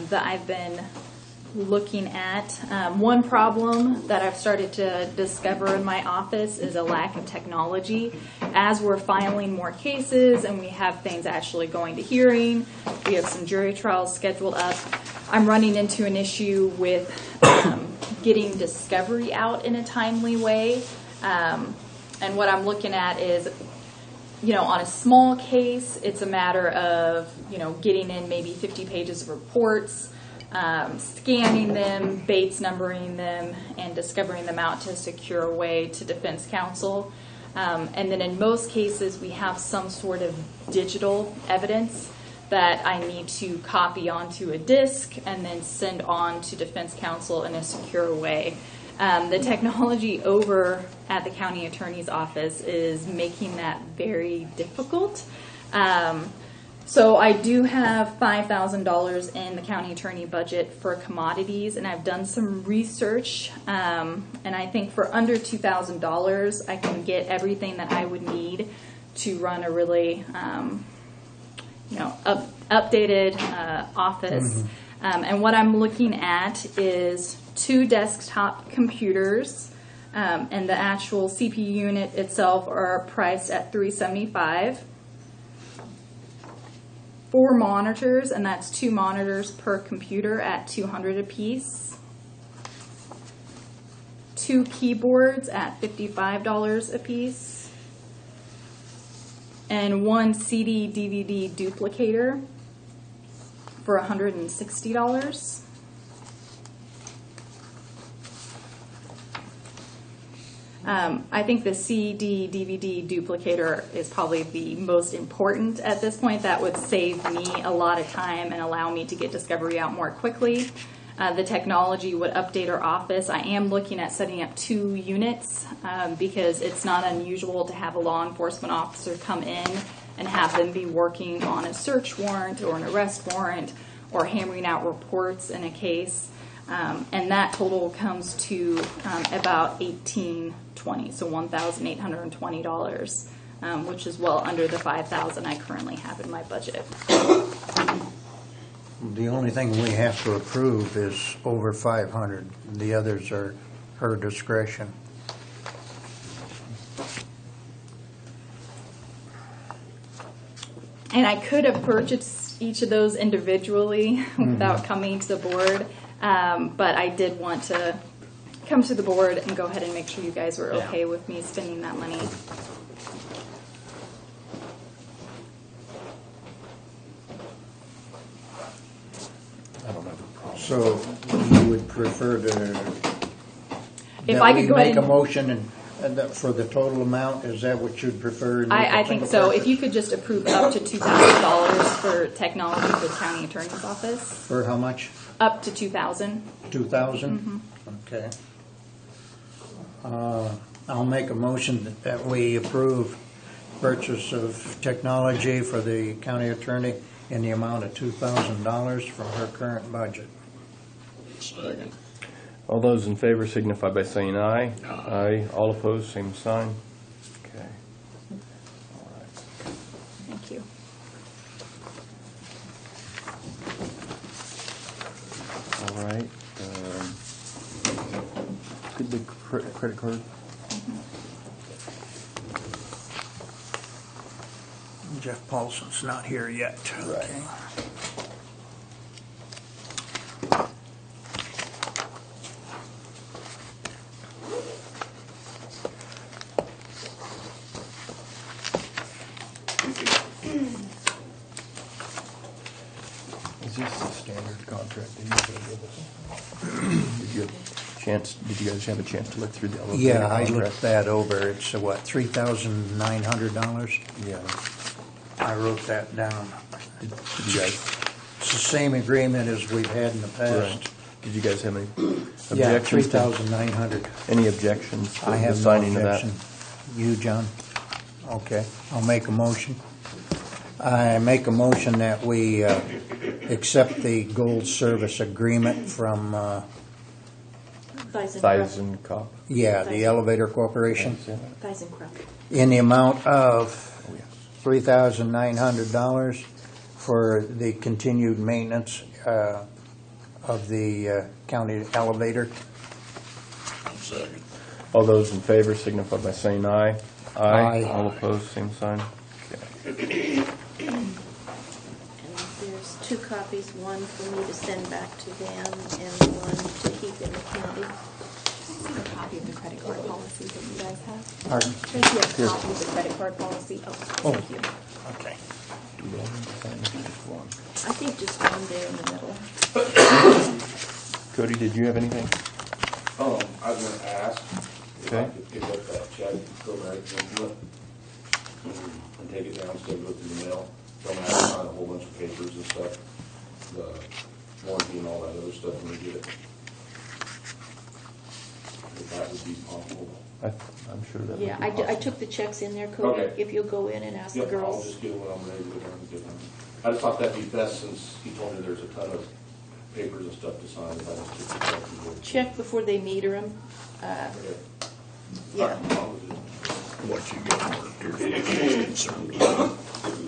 that I've been looking at. One problem that I've started to discover in my office is a lack of technology. As we're filing more cases and we have things actually going to hearing, we have some jury trials scheduled up, I'm running into an issue with getting discovery out in a timely way. And what I'm looking at is, on a small case, it's a matter of, getting in maybe 50 pages of reports, scanning them, Bates numbering them, and discovering them out to a secure way to defense counsel. And then in most cases, we have some sort of digital evidence that I need to copy onto a disk and then send on to defense counsel in a secure way. The technology over at the county attorney's office is making that very difficult. So I do have $5,000 in the county attorney budget for commodities, and I've done some research, and I think for under $2,000, I can get everything that I would need to run a really, updated office. And what I'm looking at is 2 desktop computers, and the actual CPU unit itself are priced at $375. 4 monitors, and that's 2 monitors per computer at $200 a piece. 2 keyboards at $55 a piece. And 1 CD/DVD duplicator for $160. I think the CD/DVD duplicator is probably the most important at this point. That would save me a lot of time and allow me to get discovery out more quickly. The technology would update our office. I am looking at setting up 2 units because it's not unusual to have a law enforcement officer come in and have them be working on a search warrant or an arrest warrant or hammering out reports in a case. And that total comes to about $1,820, so $1,820, which is well under the $5,000 I currently have in my budget. The only thing we have to approve is over $500. The others are her discretion. And I could have purchased each of those individually without coming to the board. But I did want to come to the board and go ahead and make sure you guys were okay with me spending that money. I don't have a problem. So you would prefer to If I could go ahead make a motion and for the total amount? Is that what you'd prefer? I think so. If you could just approve up to $2,000 for technology for the county attorney's office. For how much? Up to $2,000. $2,000? Okay. I'll make a motion that we approve purchase of technology for the county attorney in the amount of $2,000 from her current budget. Second. All those in favor signify by saying aye. Aye. All opposed, same sign. Okay. All right. Thank you. All right. Good big credit card. Jeff Paulson's not here yet. Right. Okay. Is this the standard contract that you're going to give us? Did you guys have a chance to look through the elevator Yeah, I contract? looked that over. It's what, $3,900? Yeah. I wrote that down. Did you guys? It's the same agreement as we've had in the past. Right. Did you guys have any Yeah, objections? $3,900. Any objections to I the have no signing of that? objection. You, John? Okay, I'll make a motion. I make a motion that we accept the gold service agreement from, ThyssenKrupp. the Elevator Corporation ThyssenKrupp. in the amount of Oh, yes. $3,900 for the continued maintenance of the county elevator. Second. All those in favor signify by saying aye. Aye. All opposed, same sign. Okay. And there's 2 copies, one for me to send back to them and one to keep in the county. A copy of the credit card policy that you guys have. Pardon? Tracy has a copy of the credit card policy. Oh, thank you. Okay. Do we all need to sign this? Just one. I think just one there in the middle. Cody, did you have anything? I was gonna ask if I Okay. could pick up that check, go right into it, and take it downstairs, go through the mail. Don't have to sign a whole bunch of papers and stuff, the warranty and all that other stuff when we get it. If that would be possible. I'm sure that would Yeah, be I possible. took the checks in there, Cody, Okay. if you'll go in and ask the Yep, I'll girls. just get it when I'm ready to go down and get them. I just thought that'd be best since he told me there's a ton of papers and stuff to sign if I just took the check and go. Check before they meter them. Okay. Yeah. What you got marked here for the concerned about?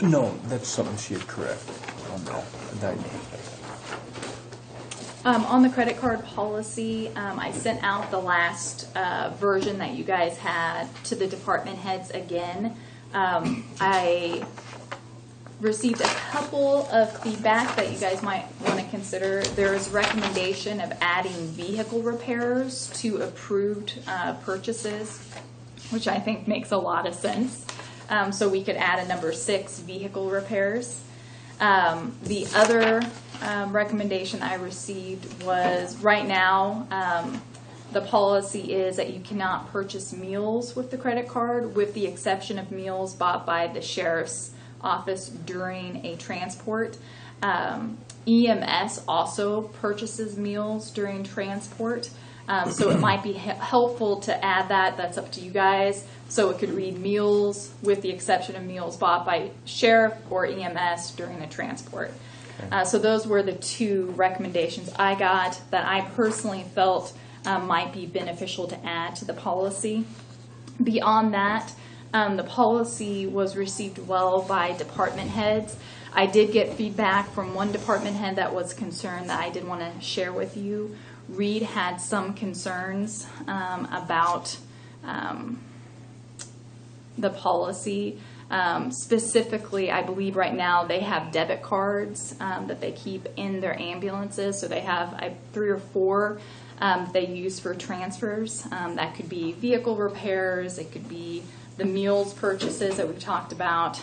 No, that's something she had correct on that. On the credit card policy, I sent out the last version that you guys had to the department heads again. I received a couple of feedback that you guys might want to consider. There is recommendation of adding vehicle repairs to approved purchases, which I think makes a lot of sense. So we could add a number 6, vehicle repairs. The other recommendation I received was right now the policy is that you cannot purchase meals with the credit card with the exception of meals bought by the sheriff's office during a transport. EMS also purchases meals during transport. So it might be helpful to add that. That's up to you guys. So it could read meals with the exception of meals bought by sheriff or EMS during the transport. So those were the 2 recommendations I got that I personally felt might be beneficial to add to the policy. Beyond that, the policy was received well by department heads. I did get feedback from one department head that was concerned that I did want to share with you. Reed had some concerns about the policy. Specifically, I believe right now they have debit cards that they keep in their ambulances. So they have 3 or 4 they use for transfers. That could be vehicle repairs. It could be the meals purchases that we've talked about.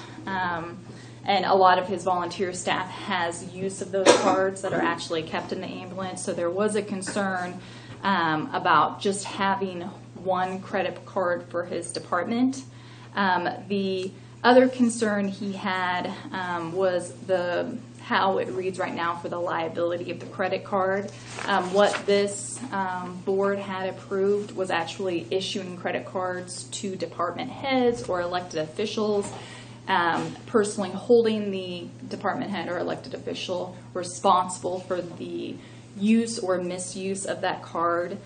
And a lot of his volunteer staff has use of those cards that are actually kept in the ambulance. So there was a concern about just having one credit card for his department. The other concern he had was how it reads right now for the liability of the credit card. What this board had approved was actually issuing credit cards to department heads or elected officials, personally holding the department head or elected official responsible for the use or misuse of that card.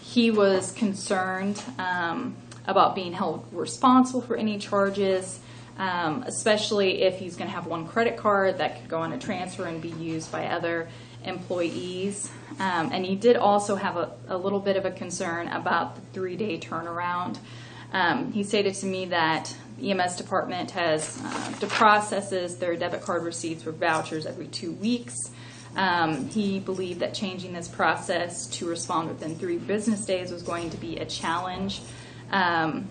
He was concerned about being held responsible for any charges, especially if he's going to have one credit card that could go on a transfer and be used by other employees. And he did also have a little bit of a concern about the 3-day turnaround. He stated to me that the EMS department processes their debit card receipts for vouchers every 2 weeks. He believed that changing this process to respond within 3 business days was going to be a challenge. And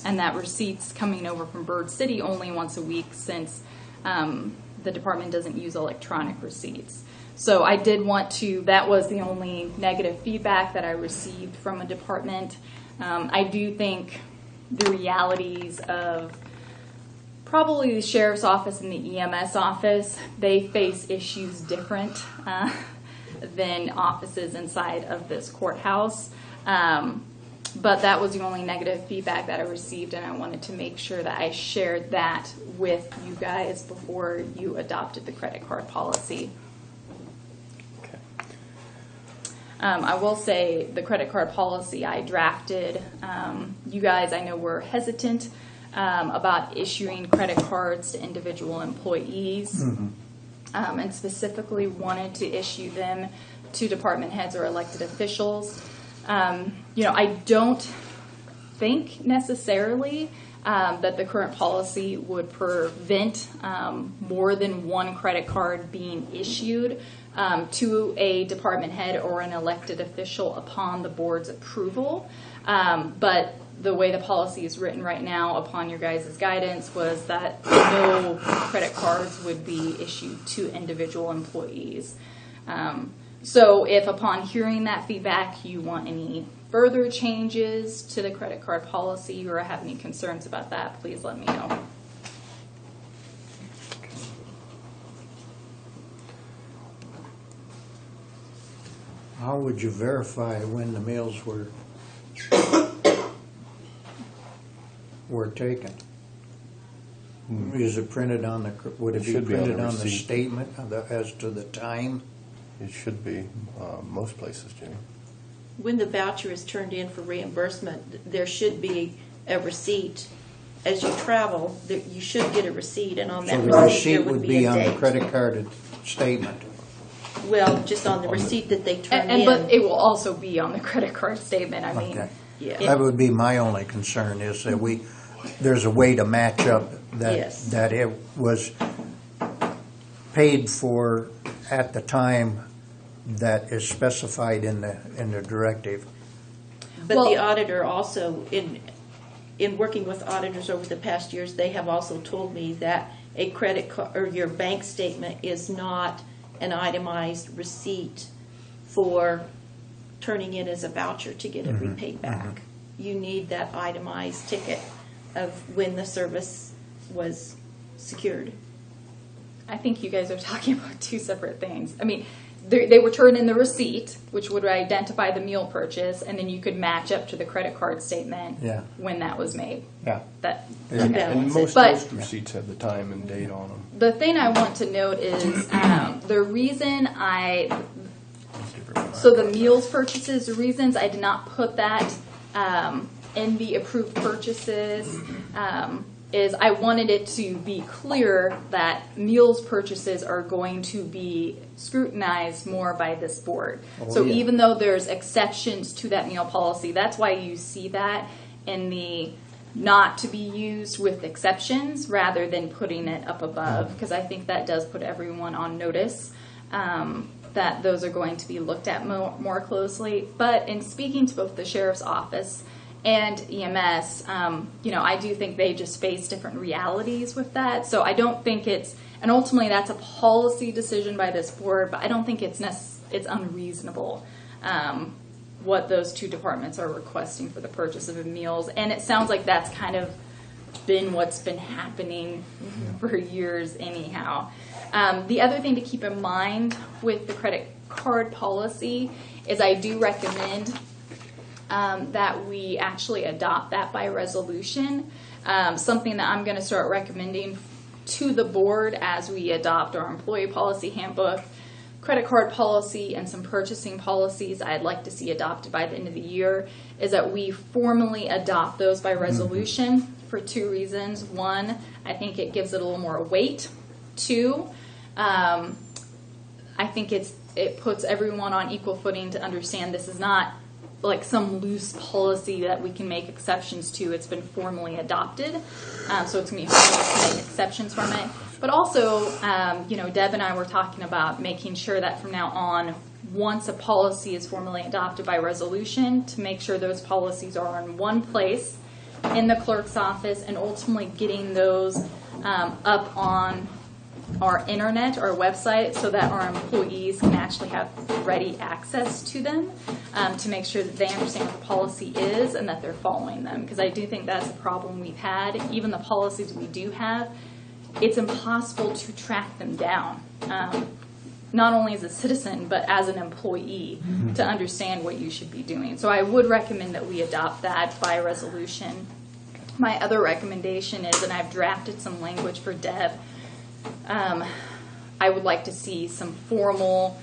that receipts coming over from Bird City only once a week since the department doesn't use electronic receipts. So I did want to, that was the only negative feedback that I received from a department. I do think the realities of probably the sheriff's office and the EMS office, they face issues different than offices inside of this courthouse. But that was the only negative feedback that I received, and I wanted to make sure that I shared that with you guys before you adopted the credit card policy. Okay. I will say the credit card policy I drafted, you guys I know were hesitant about issuing credit cards to individual employees. and specifically wanted to issue them to department heads or elected officials. I don't think necessarily that the current policy would prevent more than one credit card being issued to a department head or an elected official upon the board's approval. But the way the policy is written right now, upon your guys' guidance, was that no credit cards would be issued to individual employees. So if upon hearing that feedback you want any further changes to the credit card policy or have any concerns about that, please let me know. How would you verify when the meals were taken? Is it printed on the, would it It be should be on the printed on the receipt. statement as to the time? It should be, most places, Jimmy. When the voucher is turned in for reimbursement, there should be a receipt. As you travel, you should get a receipt, and on So that the receipt receipt there would would be a on the date. credit card statement. Well, just on the receipt that they turn in. But it will also be on the credit card statement. I mean, Okay. Yeah. That would be my only concern, is that there's a way to match up Yes. that it was paid for at the time that is specified in the directive. But Well- the auditor also, in working with auditors over the past years, they have also told me that a credit card or your bank statement is not an itemized receipt for turning in as a voucher to get it repaid back. You need that itemized ticket of when the service was secured. I think you guys are talking about two separate things. I mean, they were turned in the receipt, which would identify the meal purchase, and then you could match up to the credit card statement Yeah. when that was made. Yeah. That Yeah. okay. And Balance most But- receipts have the time and date on them. The thing I want to note is the reason so the meals purchases, the reasons I did not put that in the approved purchases is I wanted it to be clear that meals purchases are going to be scrutinized more by this board. So yeah. even though there's exceptions to that meal policy, that's why you see that in the not to be used with exceptions rather than putting it up above, because I think that does put everyone on notice that those are going to be looked at more closely. But in speaking to both the sheriff's office and EMS, I do think they just face different realities with that. So I don't think and ultimately that's a policy decision by this board, but I don't think it's unreasonable what those two departments are requesting for the purchase of meals. And it sounds like that's kind of been what's been happening for years anyhow. The other thing to keep in mind with the credit card policy is I do recommend that we actually adopt that by resolution. Something that I'm going to start recommending to the board as we adopt our employee policy handbook, credit card policy, and some purchasing policies I'd like to see adopted by the end of the year is that we formally adopt those by resolution for two reasons. One, I think it gives it a little more weight. Two, I think it puts everyone on equal footing to understand this is not like some loose policy that we can make exceptions to. It's been formally adopted, so it's going to be hard to make exceptions from it. But also, Deb and I were talking about making sure that from now on, once a policy is formally adopted by resolution, to make sure those policies are in one place in the clerk's office, and ultimately getting those up on our internet, our website, so that our employees can actually have ready access to them to make sure that they understand what the policy is and that they're following them. Because I do think that's a problem we've had. Even the policies we do have, it's impossible to track them down, not only as a citizen, but as an employee, to understand what you should be doing. So I would recommend that we adopt that by resolution. My other recommendation is, and I've drafted some language for Deb, I would like to see some formal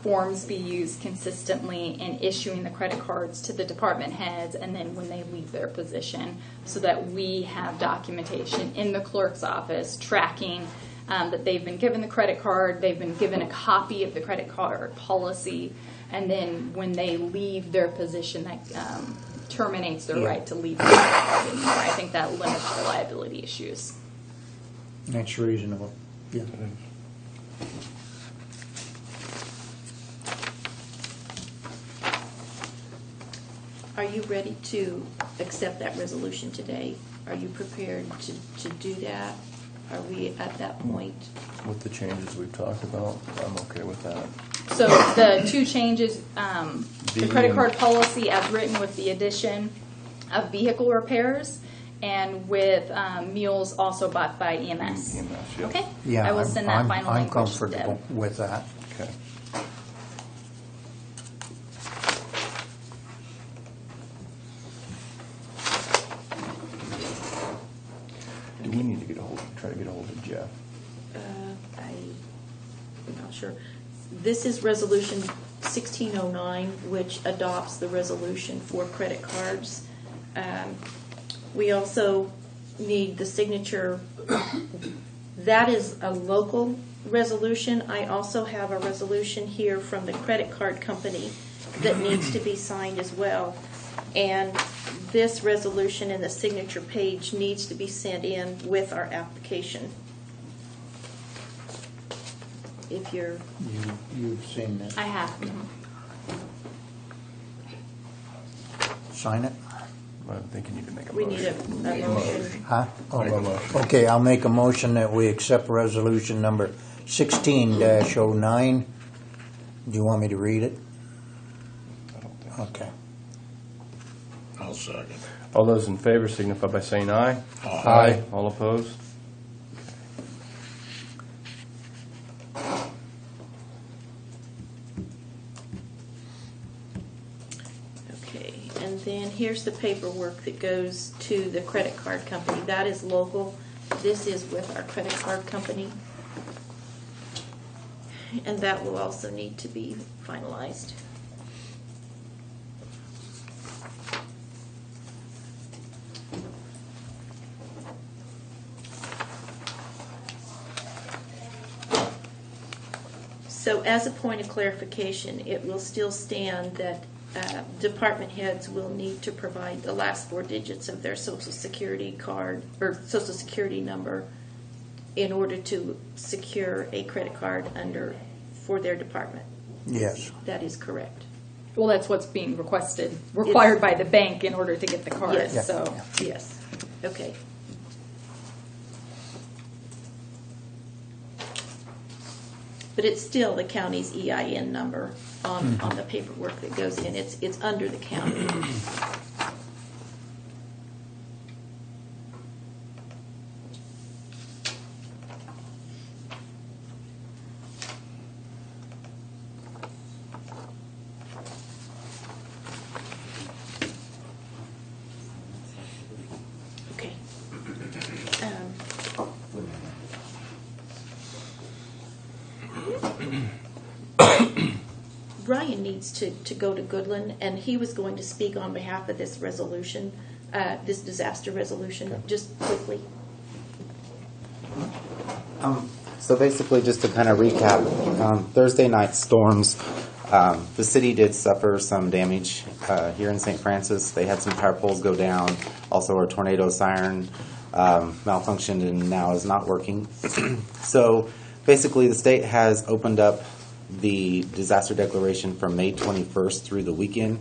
forms be used consistently in issuing the credit cards to the department heads and then when they leave their position, so that we have documentation in the clerk's office tracking that they've been given the credit card, they've been given a copy of the credit card policy, and then when they leave their position, that terminates their Yeah. right to leave the credit card anymore. I think that limits the liability issues. That's reasonable. Yeah. Are you ready to accept that resolution today? Are you prepared to do that? Are we at that point? With the changes we've talked about, I'm okay with that. So the two changes, the credit card policy as written with the addition of vehicle repairs and with meals also bought by EMS. EMS, yeah. Okay? Yeah, I will send that final I'm language to comfortable Deb. with that. Okay. Do we need to try to get a hold of Jeff? I'm not sure. This is Resolution 1609, which adopts the resolution for credit cards. We also need the signature. That is a local resolution. I also have a resolution here from the credit card company that needs to be signed as well. And this resolution and the signature page needs to be sent in with our application. If you're, You've seen that. I have. Sign it? I think you need to make a we motion. need a motion. Huh? Make a motion. Okay, I'll make a motion that we accept resolution number 16-09. Do you want me to read it? I don't think so. Okay. I'll second. All those in favor signify by saying aye. Aye. All opposed? Okay, and then here's the paperwork that goes to the credit card company. That is local. This is with our credit card company. And that will also need to be finalized. So as a point of clarification, it will still stand that department heads will need to provide the last four digits of their social security card or social security number in order to secure a credit card for their department. Yes. That is correct. Well, that's what's being required by the bank in order to get the card, Yes. so. Yes. Okay. But it's still the county's EIN number on the paperwork that goes in. It's under the county. Okay. Ryan needs to go to Goodland, and he was going to speak on behalf of this resolution, this disaster resolution, just quickly. So basically, just to kind of recap, Thursday night storms, the city did suffer some damage here in St. Francis. They had some power poles go down. Also, our tornado siren malfunctioned and now is not working. So basically, the state has opened up the disaster declaration from May 21st through the weekend,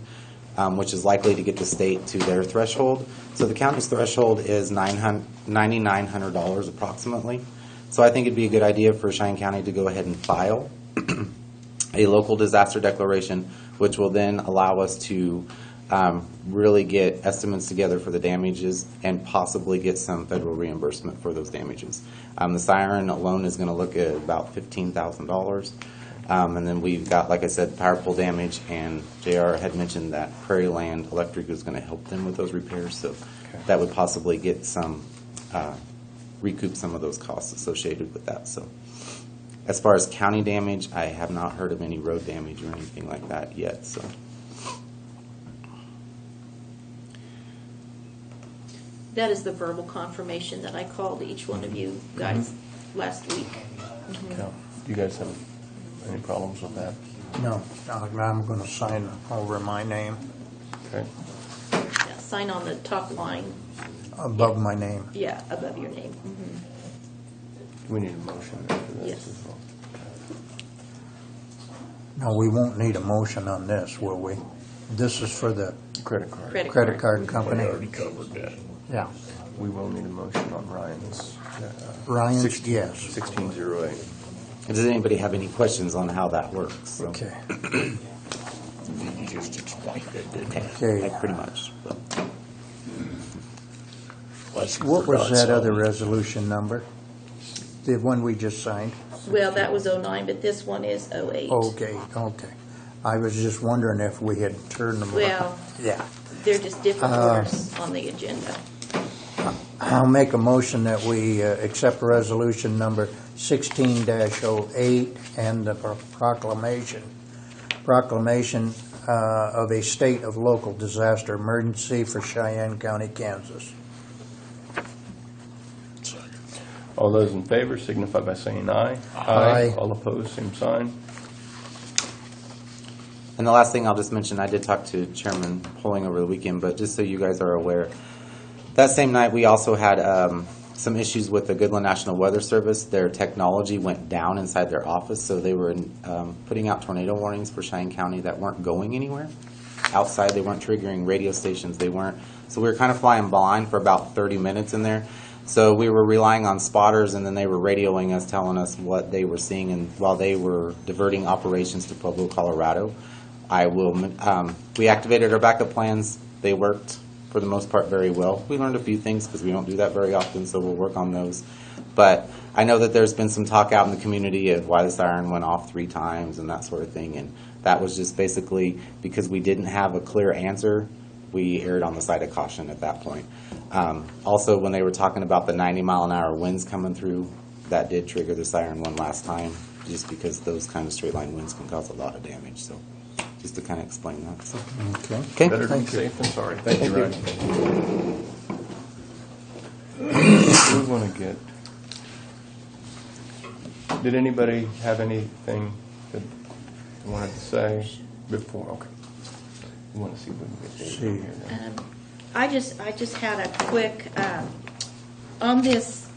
which is likely to get the state to their threshold. So the county's threshold is $9,900 approximately. So I think it'd be a good idea for Cheyenne County to go ahead and file a local disaster declaration, which will then allow us to really get estimates together for the damages and possibly get some federal reimbursement for those damages. The siren alone is going to look at about $15,000. And then we've got, like I said, power pole damage, and JR had mentioned that Prairie Land Electric is going to help them with those repairs. So that would possibly get some, recoup some of those costs associated with that. So as far as county damage, I have not heard of any road damage or anything like that yet. So. That is the verbal confirmation that I called each one of you guys. last week. Yeah. Do you guys have any problems with that? No, I'm gonna sign over my name, Okay. Yeah, sign on the top line, above my name. yeah, above your name. Mhm. Do we need a motion for this Yes. as well? No, we won't need a motion on this, will we? This is for the Credit card. credit card We company? already covered that. Yeah. We will need a motion on Ryan's. Ryan's, yes. 1608. Does anybody have any questions on how that works? So- Okay. You just explained it, didn't you? Okay. Like, pretty much. But Unless you What was forgot that other something. resolution number? The one we just signed? Well, that was 09, but this one is 08. Okay. I was just wondering if we had turned them. Well- Yeah. They're just different orders on the agenda. I'll make a motion that we accept resolution number 16-08 and the proclamation of a state of local disaster emergency for Cheyenne County, Kansas. All those in favor signify by saying aye. Aye. All opposed, same sign. And the last thing I'll just mention, I did talk to Chairman Polling over the weekend, but just so you guys are aware, that same night we also had some issues with the Goodland National Weather Service. Their technology went down inside their office, so they were putting out tornado warnings for Cheyenne County that weren't going anywhere. Outside, they weren't triggering radio stations. They weren't. So we were kind of flying blind for about 30 minutes in there. So we were relying on spotters, and then they were radioing us, telling us what they were seeing, and while they were diverting operations to Pueblo, Colorado. We activated our backup plans. They worked for the most part very well. We learned a few things because we don't do that very often, so we'll work on those. But I know that there's been some talk out in the community of why the siren went off 3 times and that sort of thing, and that was just basically because we didn't have a clear answer. We erred on the side of caution at that point. Also, when they were talking about the 90-mile-an-hour winds coming through, that did trigger the siren one last time, just because those kind of straight-line winds can cause a lot of damage. So just to kind of explain that. So. Okay. Okay. Better to be Thank you. safe than sorry. Thank you, Ryan. We want to get, did anybody have anything that they wanted to say before? Okay. We want to see if we can get Dave in here then. I just had a quick, on this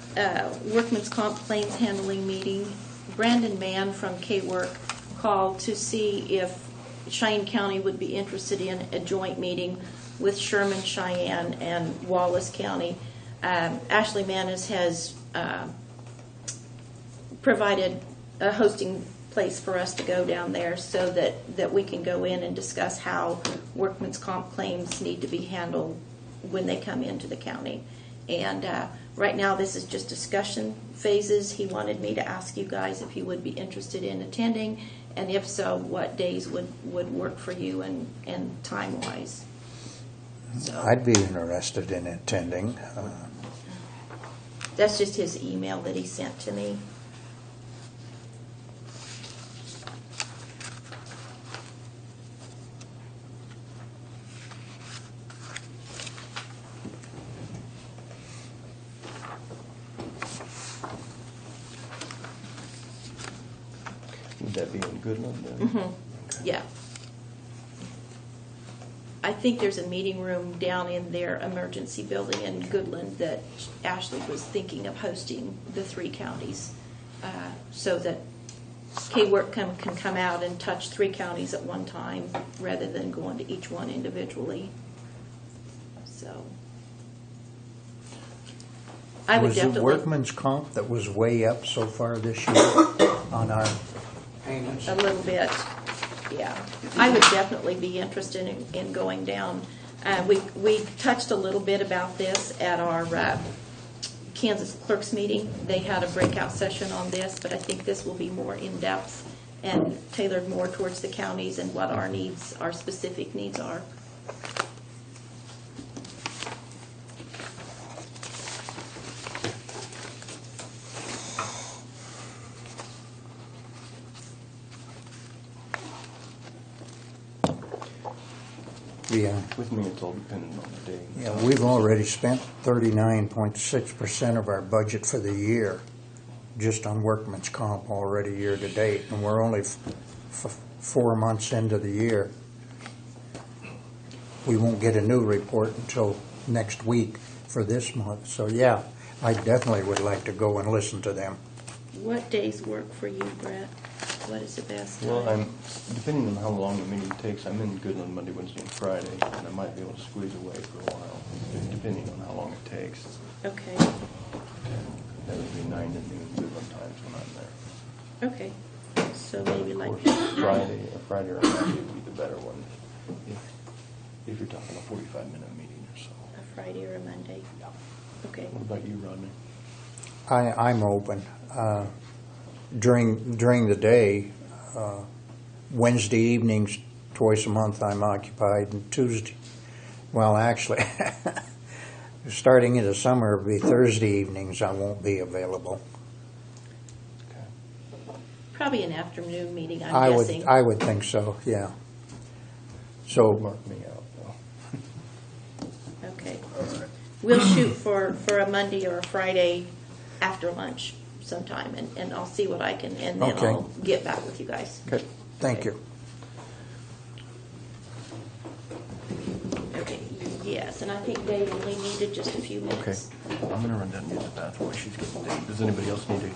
workman's comp claims handling meeting, Brandon Mann from K-Work called to see if Cheyenne County would be interested in a joint meeting with Sherman, Cheyenne, and Wallace County. Ashley Manis has provided a hosting place for us to go down there so that we can go in and discuss how workman's comp claims need to be handled when they come into the county. And right now, this is just discussion phases. He wanted me to ask you guys if you would be interested in attending, and if so, what days would work for you and time-wise. So I'd be interested in attending. that's just his email that he sent to me. Would that be in Goodland then? Okay. Yeah. I think there's a meeting room down in their emergency building in Goodland that Ashley was thinking of hosting the 3 counties, so that K-Work can come out and touch 3 counties at one time rather than going to each one individually. So I would Was definitely. it workman's comp that was way up so far this year on our payments? A little bit, yeah. I would definitely be interested in going down. We touched a little bit about this at our Kansas clerks meeting. They had a breakout session on this, but I think this will be more in-depth and tailored more towards the counties and what our needs, our specific needs are. Yeah. With me, it's all dependent on the day. Yeah, we've already spent 39.6% of our budget for the year. just on workman's comp already year to date, and we're only 4 months into the year. We won't get a new report until next week for this month. So yeah, I definitely would like to go and listen to them. What days work for you, Brett? What is the best time? Well, depending on how long the meeting takes, I'm in good on Monday, Wednesday, and Friday, and I might be able to squeeze away for a while, depending on how long it takes. Okay, That would be 9 to noon Midland times when I'm there. okay. So maybe Of like course, Friday or Monday would be the better one, if you're talking a 45-minute meeting or so. a Friday or a Monday. Okay. What about you, Rodney? I'm open. During the day, Wednesday evenings, twice a month I'm occupied, and Tuesday, well actually, starting in the summer, it'll be Thursday evenings I won't be available. Okay. Probably an afternoon meeting, I'm I guessing. would think so, yeah. So, Mark me out, though. Okay. We'll shoot for a Monday or a Friday after lunch sometime, and I'll see what I can, and then Okay. I'll get back with you guys. Okay. thank you. Okay, yes, and I think Dave only needed just a few Okay. minutes. I'm gonna run down and use the bathroom while she's getting Dave. Does anybody else need to?